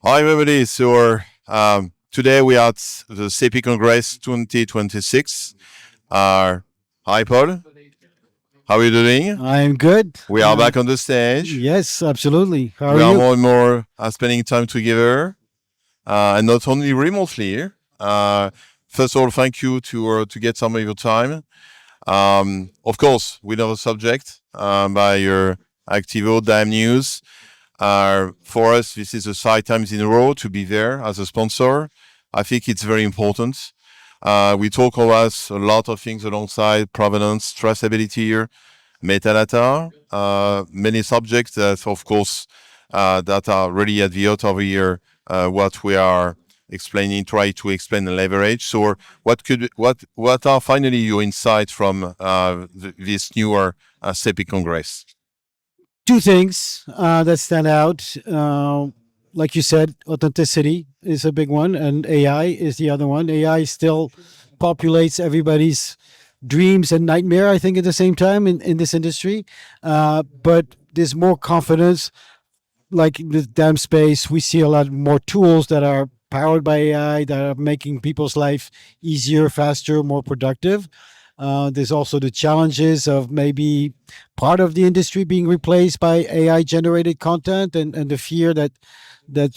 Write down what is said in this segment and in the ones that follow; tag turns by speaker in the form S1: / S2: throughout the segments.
S1: Hi, everybody. Today we are at the CEPIC Congress 2026. Hi, Paul. How are you doing?
S2: I'm good.
S1: We are back on the stage.
S2: Yes, absolutely. How
S1: We
S2: are
S1: are
S2: you?
S1: more and more spending time together, and not only remotely. First of all, thank you to get some of your time. Of course, we know the subject by your Activo Dime News. For us, this is the 5 times in a row to be there as a sponsor. I think it's very important. We talk about a lot of things alongside provenance, traceability here, metadata, many subjects that, of course, that are really at the heart of here, what we are explaining, try to explain and leverage. So what are finally your insights from this newer CEPIC Congress?
S2: Two things that stand out. Like you said, authenticity is a big one, and AI is the other one. AI still populates everybody's dreams and nightmare, I think, at the same time in this industry. But there's more confidence. Like with damn space, we see a lot more tools that are powered by AI that are making people's life easier, faster, more productive. There's also the challenges of maybe part of the industry being replaced by AI generated content, and the fear that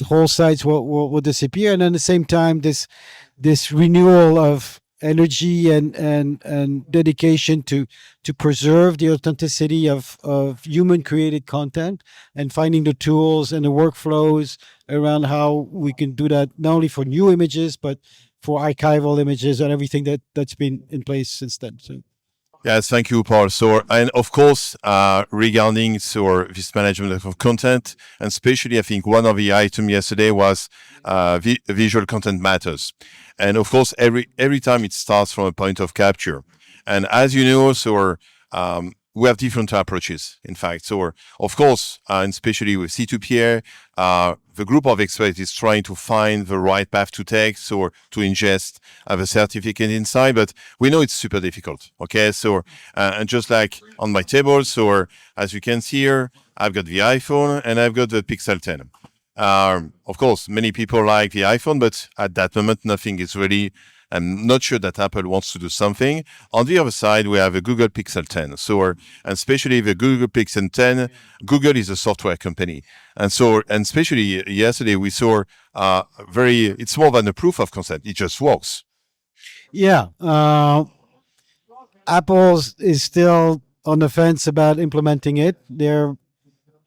S2: whole sites will disappear. And at the same time, this renewal of energy and dedication to preserve the authenticity of human created content, and finding the tools and the workflows around how we can do that, not only for new images but for archival images and everything that's been in place since then. So
S1: Yes, thank you, Paul. So, and of course, regarding this management of content, and especially, I think one of the items yesterday was visual content matters, and of course, every time it starts from a point of capture, and as you know, we have different approaches. In fact, of course, and especially with C2PA, the group of experts is trying to find the right path to take, so to ingest the certificate inside. But we know it's super difficult. Okay, and just like on my table, as you can see here, I've got the iPhone and I've got the Pixel 10. Of course, many people like the iPhone, but at that moment, nothing is really. I'm not sure that Apple wants to do something. On the other side, we have a Google Pixel 10. And especially the Google Pixel 10, Google is a software company. And especially yesterday, we saw it's more than a proof of concept. It just works.
S2: yeah, Apple is still on the fence about implementing it. They're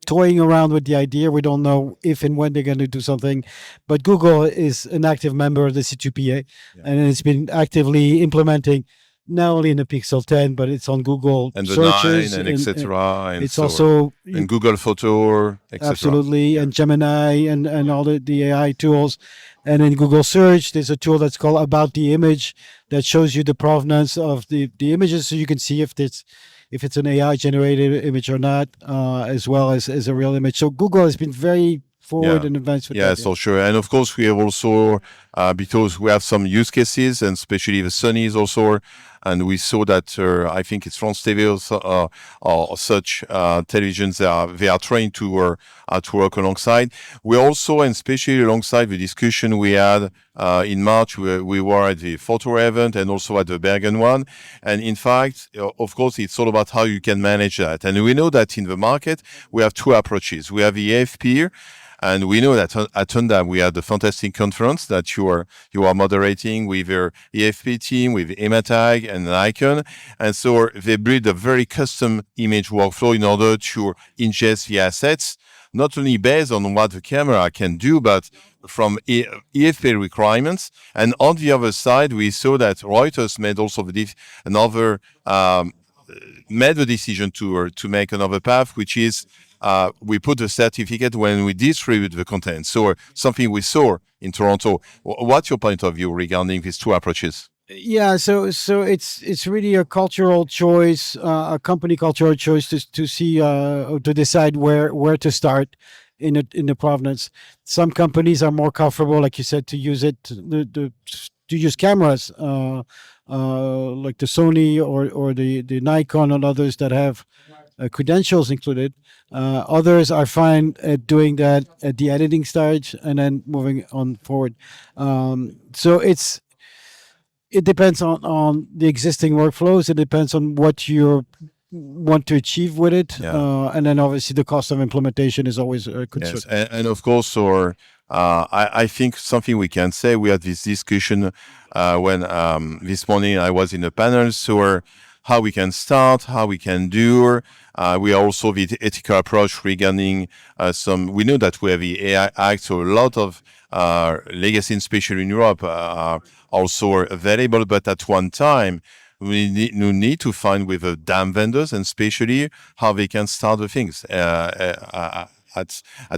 S2: toying around with the idea. We don't know if and when they're going to do something, but Google is an active member of the C2PA, and it's been actively implementing not only in the Pixel 10, but it's on Google
S1: And the
S2: searches
S1: 9 and etc. And
S2: it's also
S1: in Google Photo, etc.
S2: absolutely, and Gemini and all the AI tools. And in Google Search, there's a tool that's called About the Image that shows you the provenance of the images, so you can see if it's an AI generated image or not, as well as a real image. So Google has been very forward and advanced with that.
S1: Yeah, so sure. And of course, we have also, because we have some use cases, and especially the Sony's also, and we saw that I think it's France TV or such televisions, they are trained to work alongside. We also, and especially alongside the discussion we had in March, we were at the photo event and also at the Bergen one. And in fact, of course, it's all about how you can manage that. And we know that in the market, we have two approaches. We have the AFP, and we know that at Honda we had the fantastic conference that you are moderating with your EFP team, with EMATAG and Nikon. And so they build a very custom image workflow in order to ingest the assets, not only based on what the camera can do, but from EFP requirements. And on the other side, we saw that Reuters made also made the decision to make another path, which is we put a certificate when we distribute the content. So something we saw in Toronto. What's your point of view regarding these two approaches?
S2: Yeah, so it's really a cultural choice, a company cultural choice to see to decide where to start in the provenance. Some companies are more comfortable, like you said, to use it to use cameras, like the Sony or the Nikon and others that have credentials included. Others are fine at doing that at the editing stage and then moving on forward. So it depends on the existing workflows. It depends on what you want to achieve with it, and then obviously the cost of implementation is always a concern.
S1: Yes, and of course, I think something we can say. We had this discussion when this morning I was in a panel, so how we can start, how we can do. We are also the ethical approach regarding some. We know that we have the AI Act, so a lot of legacy, especially in Europe, are also available. But at one time, we need to find with the DAM vendors, and especially how they can start the things at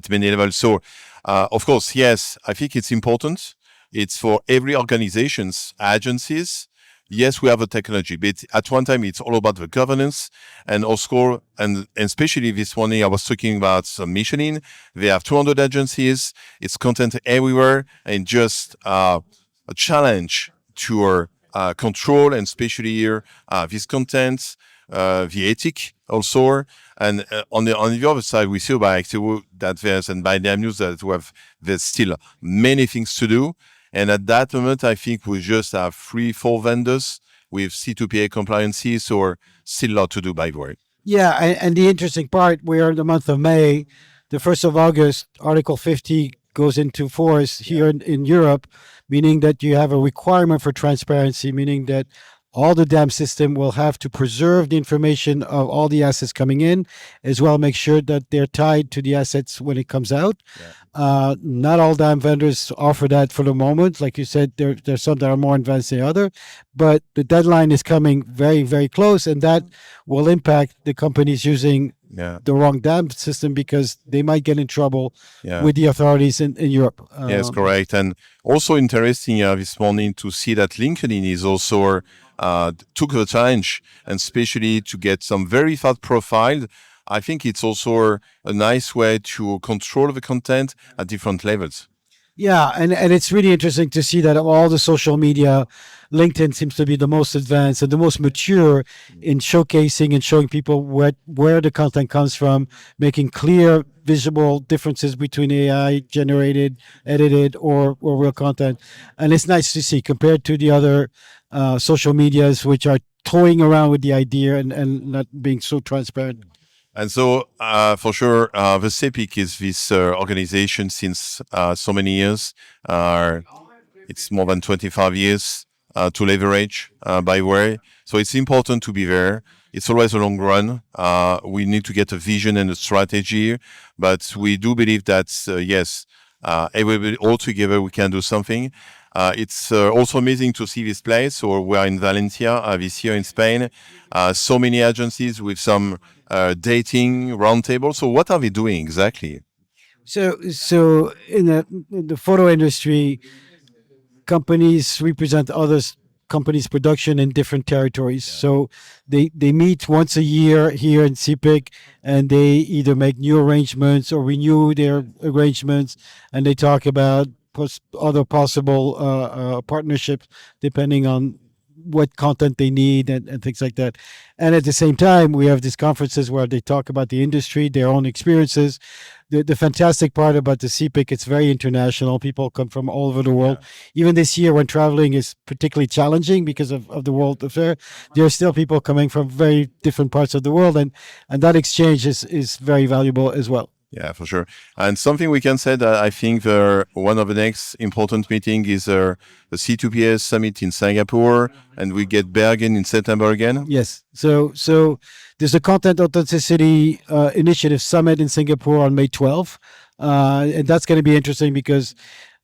S1: many levels. So, of course, yes, I think it's important. It's for every organizations, agencies. Yes, we have a technology, but at one time it's all about the governance and also, and especially this morning I was talking about Michelin. They have 200 agencies. It's content everywhere, and just a challenge to control, and especially here this content, the ethic also. And on the other side, we see by Activo that there's, and by the news that there's still many things to do. And at that moment, I think we just have 3-4 vendors with C2PA compliances, or still a lot to do, by the way.
S2: Yeah, and the interesting part, we're in the month of May, the 1st of August, Article 50 goes into force here in Europe, meaning that you have a requirement for transparency, meaning that all the dam system will have to preserve the information of all the assets coming in, as well make sure that they're tied to the assets when it comes out. Not all dam vendors offer that for the moment. Like you said, there's some that are more advanced than the other, but the deadline is coming very, very close, and that will impact the companies using the wrong dam system, because they might get in trouble with the authorities in Europe.
S1: Yes, correct. And also interesting this morning to see that LinkedIn is also took the challenge, and especially to get some verified profile. I think it's also a nice way to control the content at different levels.
S2: Yeah, and it's really interesting to see that of all the social media, LinkedIn seems to be the most advanced and the most mature in showcasing and showing people where the content comes from, making clear, visible differences between AI generated, edited, or real content. And it's nice to see compared to the other social medias, which are toying around with the idea and not being so transparent.
S1: And so, for sure, the CEPIC is this organization since so many years. It's more than 25 years to leverage, by the way. So it's important to be there. It's always a long run. We need to get a vision and a strategy, but we do believe that, yes, everybody all together we can do something. It's also amazing to see this place. So we are in Valencia this year in Spain. So many agencies with some dating roundtable. So what are we doing exactly?
S2: So in the photo industry, companies represent others companies' production in different territories. So they meet once a year here in CEPIC, and they either make new arrangements or renew their arrangements, and they talk about other possible partnerships depending on what content they need and things like that. And at the same time, we have these conferences where they talk about the industry, their own experiences. The fantastic part about the CEPIC, it's very international. People come from all over the world. Even this year, when traveling is particularly challenging because of the World Affair, there are still people coming from very different parts of the world, and that exchange is very valuable as well.
S1: Yeah, for sure. And something we can say that I think one of the next important meeting is the C2PS summit in Singapore, and we get Bergen in September again.
S2: Yes. So there's a Content Authenticity Initiative Summit in Singapore on May 12th. And that's going to be interesting because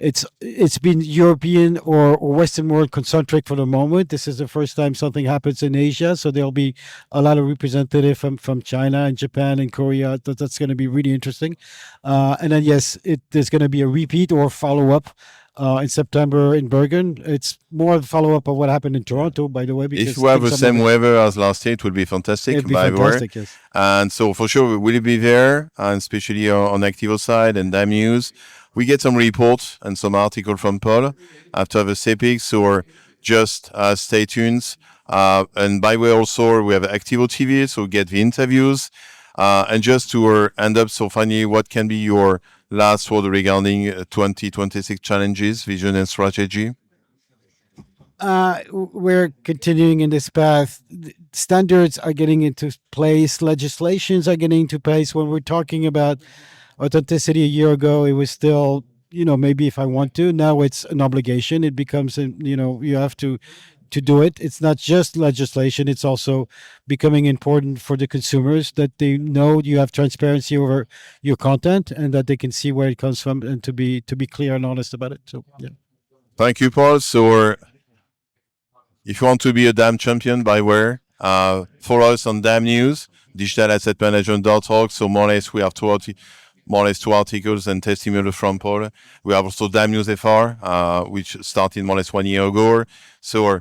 S2: it's been European or Western world concentric for the moment. This is the first time something happens in Asia, so there'll be a lot of representative from China and Japan and Korea. That's going to be really interesting. And then yes, there's going to be a repeat or follow up in September in Bergen. It's more a follow up of what happened in Toronto, by the way. Because
S1: if we have the same weather as last year, it would be fantastic.
S2: It'd be fantastic, yes.
S1: And so for sure, we will be there, and especially on Activo side and DAM News. We get some reports and some articles from Paul after the CEPIC. So just stay tuned. And by the way, also we have Activo TV, so get the interviews. And just to end up, so finally, what can be your last word regarding 2026 challenges, vision, and strategy?
S2: We're continuing in this path. Standards are getting into place, legislations are getting into place. When we're talking about authenticity a year ago, it was still, maybe if I want to. Now it's an obligation. It becomes, you have to do it. It's not just legislation, it's also becoming important for the consumers that they know you have transparency over your content and that they can see where it comes from and to be clear and honest about it. So yeah.
S1: Thank you, Paul. So if you want to be a DAM champion, by where? Follow us on DAM News, digitalassetmanagement.org. So more or less we have two articles and testimonials from Paul. We have also DAM News FR, which started more or less 1 year ago. So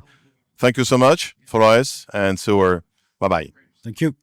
S1: thank you so much. Follow us. And so bye-bye.
S2: Thank you.